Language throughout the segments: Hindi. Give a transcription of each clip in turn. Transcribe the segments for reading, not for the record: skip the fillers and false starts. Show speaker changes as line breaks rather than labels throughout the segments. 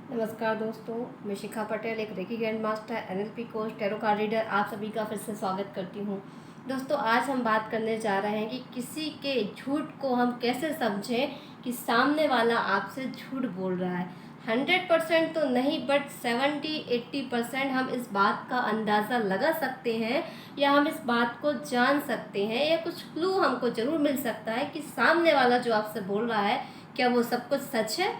नमस्कार दोस्तों, मैं शिखा पटेल, एक reiki grand master, NLP coach, tarot card reader. आप सभी का फिर से स्वागत करती हूँ। दोस्तों, आज हम बात करने जा रहे हैं कि किसी के झूठ को हम कैसे समझें कि सामने वाला आपसे झूठ बोल रहा है। 100% तो नहीं, बट 70-80% हम इस बात का अंदाज़ा लगा सकते हैं या हम इस बात को जान सकते हैं, या कुछ क्लू हमको ज़रूर मिल सकता है कि सामने वाला जो आपसे बोल रहा है क्या वो सब कुछ सच है।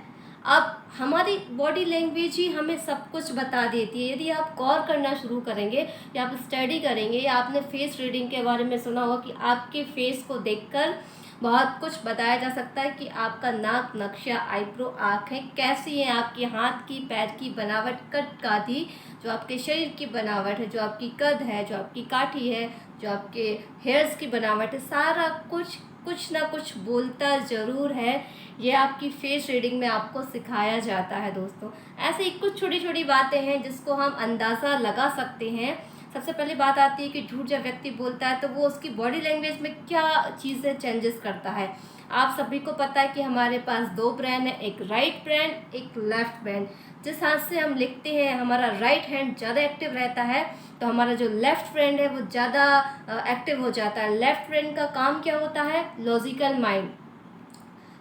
अब हमारी बॉडी लैंग्वेज ही हमें सब कुछ बता देती है। यदि आप गौर करना शुरू करेंगे या आप स्टडी करेंगे, या आपने फेस रीडिंग के बारे में सुना होगा कि आपके फेस को देखकर बहुत कुछ बताया जा सकता है कि आपका नाक नक्शा, आईब्रो, आँखें कैसी हैं, आपके हाथ की पैर की बनावट, कद काठी, जो आपके शरीर की बनावट है, जो आपकी कद है, जो आपकी काठी है, जो आपके हेयर्स की बनावट है, सारा कुछ कुछ ना कुछ बोलता ज़रूर है। ये आपकी फेस रीडिंग में आपको सिखाया जाता है दोस्तों। ऐसे ही कुछ छोटी छोटी बातें हैं जिसको हम अंदाज़ा लगा सकते हैं। सबसे पहली बात आती है कि झूठ जब व्यक्ति बोलता है तो वो उसकी बॉडी लैंग्वेज में क्या चीज़ें चेंजेस करता है। आप सभी को पता है कि हमारे पास दो ब्रेन है, एक राइट ब्रेन, एक लेफ्ट ब्रेन। जिस हाथ से हम लिखते हैं हमारा राइट हैंड ज़्यादा एक्टिव रहता है, तो हमारा जो लेफ्ट ब्रेन है वो ज़्यादा एक्टिव हो जाता है। लेफ्ट ब्रेन का काम क्या होता है? लॉजिकल माइंड,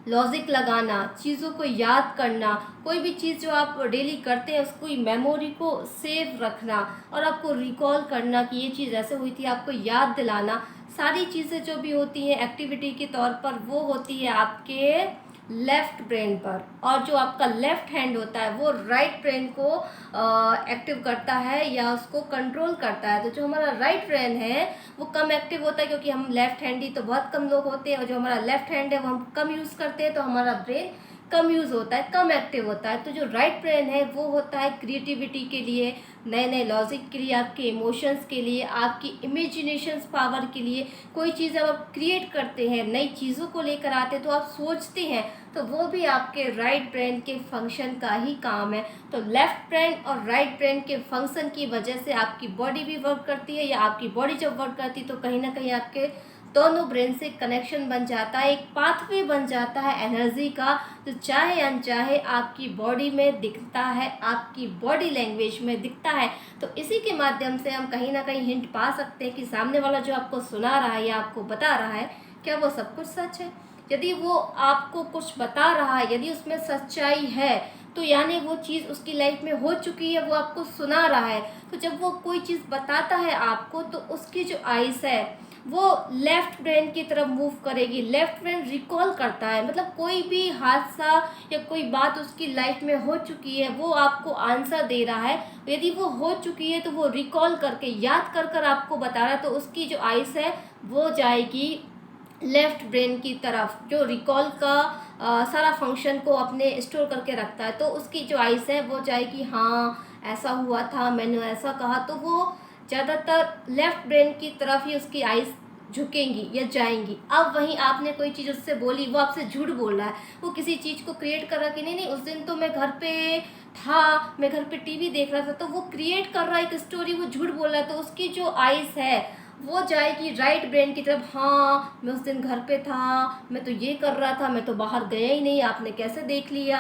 लॉजिक लगाना, चीज़ों को याद करना, कोई भी चीज़ जो आप डेली करते हैं उसको मेमोरी को सेव रखना और आपको रिकॉल करना कि ये चीज़ ऐसे हुई थी, आपको याद दिलाना। सारी चीज़ें जो भी होती हैं एक्टिविटी के तौर पर, वो होती है आपके लेफ़्ट ब्रेन पर। और जो आपका लेफ़्ट हैंड होता है वो राइट ब्रेन को एक्टिव करता है या उसको कंट्रोल करता है। तो जो हमारा राइट ब्रेन है वो कम एक्टिव होता है, क्योंकि हम लेफ़्ट हैंडी तो बहुत कम लोग होते हैं, और जो हमारा लेफ़्ट हैंड है वो हम कम यूज़ करते हैं, तो हमारा ब्रेन कम यूज़ होता है, कम एक्टिव होता है। तो जो राइट ब्रेन है वो होता है क्रिएटिविटी के लिए, नए नए लॉजिक के लिए, आपके इमोशंस के लिए, आपकी इमेजिनेशंस पावर के लिए। कोई चीज़ जब आप क्रिएट करते हैं, नई चीज़ों को लेकर आते हैं, तो आप सोचते हैं, तो वो भी आपके राइट ब्रेन के फंक्शन का ही काम है। तो लेफ़्ट ब्रेन और राइट ब्रेन के फंक्शन की वजह से आपकी बॉडी भी वर्क करती है, या आपकी बॉडी जब वर्क करती है तो कहीं ना कहीं आपके दोनों ब्रेन से कनेक्शन बन जाता है, एक पाथवे बन जाता है एनर्जी का, जो चाहे अनचाहे आपकी बॉडी में दिखता है, आपकी बॉडी लैंग्वेज में दिखता है। तो इसी के माध्यम से हम कहीं ना कहीं हिंट पा सकते हैं कि सामने वाला जो आपको सुना रहा है या आपको बता रहा है क्या वो सब कुछ सच है। यदि वो आपको कुछ बता रहा है, यदि उसमें सच्चाई है, तो यानी वो चीज़ उसकी लाइफ में हो चुकी है, वो आपको सुना रहा है। तो जब वो कोई चीज़ बताता है आपको, तो उसकी जो आइज़ है वो लेफ़्ट ब्रेन की तरफ मूव करेगी। लेफ़्ट ब्रेन रिकॉल करता है, मतलब कोई भी हादसा या कोई बात उसकी लाइफ में हो चुकी है, वो आपको आंसर दे रहा है। यदि वो हो चुकी है तो वो रिकॉल करके, याद कर कर आपको बता रहा है, तो उसकी जो आइज़ है वो जाएगी लेफ़्ट ब्रेन की तरफ, जो रिकॉल का सारा फंक्शन को अपने स्टोर करके रखता है। तो उसकी जो आइज़ है वो जाएगी, हाँ ऐसा हुआ था, मैंने ऐसा कहा, तो वो ज़्यादातर लेफ़्ट ब्रेन की तरफ ही उसकी आइज़ झुकेंगी या जाएंगी। अब वहीं आपने कोई चीज़ उससे बोली, वो आपसे झूठ बोल रहा है, वो किसी चीज़ को क्रिएट कर रहा है कि नहीं नहीं उस दिन तो मैं घर पे था, मैं घर पे टीवी देख रहा था, तो वो क्रिएट कर रहा है एक स्टोरी, वो झूठ बोल रहा है। तो उसकी जो आइज़ है वो जाएगी राइट ब्रेन की तरफ, हाँ मैं उस दिन घर पे था, मैं तो ये कर रहा था, मैं तो बाहर गया ही नहीं, आपने कैसे देख लिया।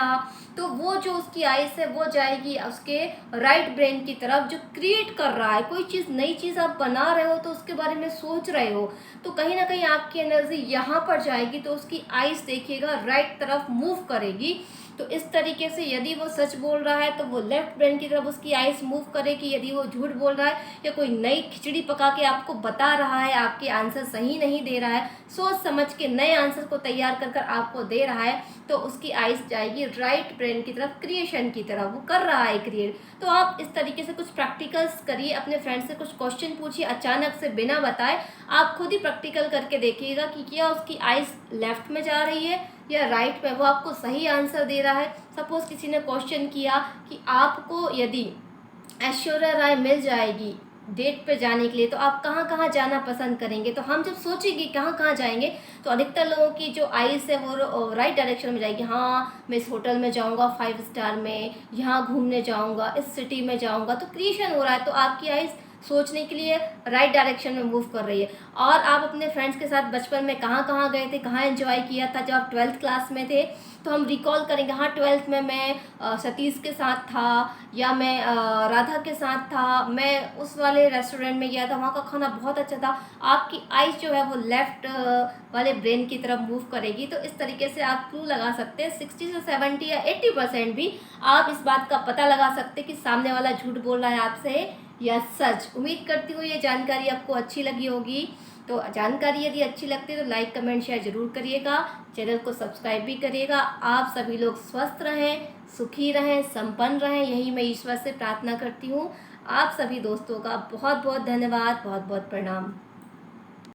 तो वो जो उसकी आइज़ है वो जाएगी उसके राइट ब्रेन की तरफ, जो क्रिएट कर रहा है कोई चीज़, नई चीज़ आप बना रहे हो तो उसके बारे में सोच रहे हो, तो कहीं ना कहीं आपकी एनर्जी यहाँ पर जाएगी, तो उसकी आइज़ देखिएगा राइट तरफ मूव करेगी। तो इस तरीके से यदि वो सच बोल रहा है तो वो लेफ़्ट ब्रेन की तरफ उसकी आइज़ मूव करेगी। यदि वो झूठ बोल रहा है या कोई नई खिचड़ी पका के आपको बता रहा है, आपके आंसर सही नहीं दे रहा है, सोच समझ के नए आंसर को तैयार कर कर आपको दे रहा है, तो उसकी आइज़ जाएगी राइट ब्रेन की तरफ, क्रिएशन की तरफ, वो कर रहा है क्रिएट। तो आप इस तरीके से कुछ प्रैक्टिकल्स करिए, अपने फ्रेंड से कुछ क्वेश्चन पूछिए अचानक से बिना बताए, आप खुद ही प्रैक्टिकल करके देखिएगा कि क्या उसकी आइज़ लेफ़्ट में जा रही है या राइट में, वो आपको सही आंसर दे रहा है। सपोज़ किसी ने क्वेश्चन किया कि आपको यदि ऐश्वर्या राय मिल जाएगी डेट पे जाने के लिए तो आप कहाँ कहाँ जाना पसंद करेंगे, तो हम जब सोचेंगे कहाँ कहाँ जाएंगे, तो अधिकतर लोगों की जो आइज़ है वो राइट डायरेक्शन में जाएगी। हाँ मैं इस होटल में जाऊँगा 5 स्टार में, यहाँ घूमने जाऊँगा, इस सिटी में जाऊँगा, तो क्रिएशन हो रहा है, तो आपकी आइज़ सोचने के लिए राइट डायरेक्शन में मूव कर रही है। और आप अपने फ्रेंड्स के साथ बचपन में कहाँ कहाँ गए थे, कहाँ एंजॉय किया था। जब आप 12th क्लास में थे तो हम रिकॉल करेंगे, हाँ 12th में मैं सतीश के साथ था, या मैं राधा के साथ था, मैं उस वाले रेस्टोरेंट में गया था, वहाँ का खाना बहुत अच्छा था। आपकी आइज़ जो है वो लेफ़्ट वाले ब्रेन की तरफ मूव करेगी। तो इस तरीके से आप क्लू लगा सकते हैं। 60 से 70 या 80% भी आप इस बात का पता लगा सकते हैं कि सामने वाला झूठ बोल रहा है आपसे या सच। उम्मीद करती हूँ ये जानकारी आपको अच्छी लगी होगी। तो जानकारी यदि अच्छी लगती है तो लाइक कमेंट शेयर ज़रूर करिएगा, चैनल को सब्सक्राइब भी करिएगा। आप सभी लोग स्वस्थ रहें, सुखी रहें, संपन्न रहें, यही मैं ईश्वर से प्रार्थना करती हूँ। आप सभी दोस्तों का बहुत बहुत धन्यवाद, बहुत बहुत प्रणाम।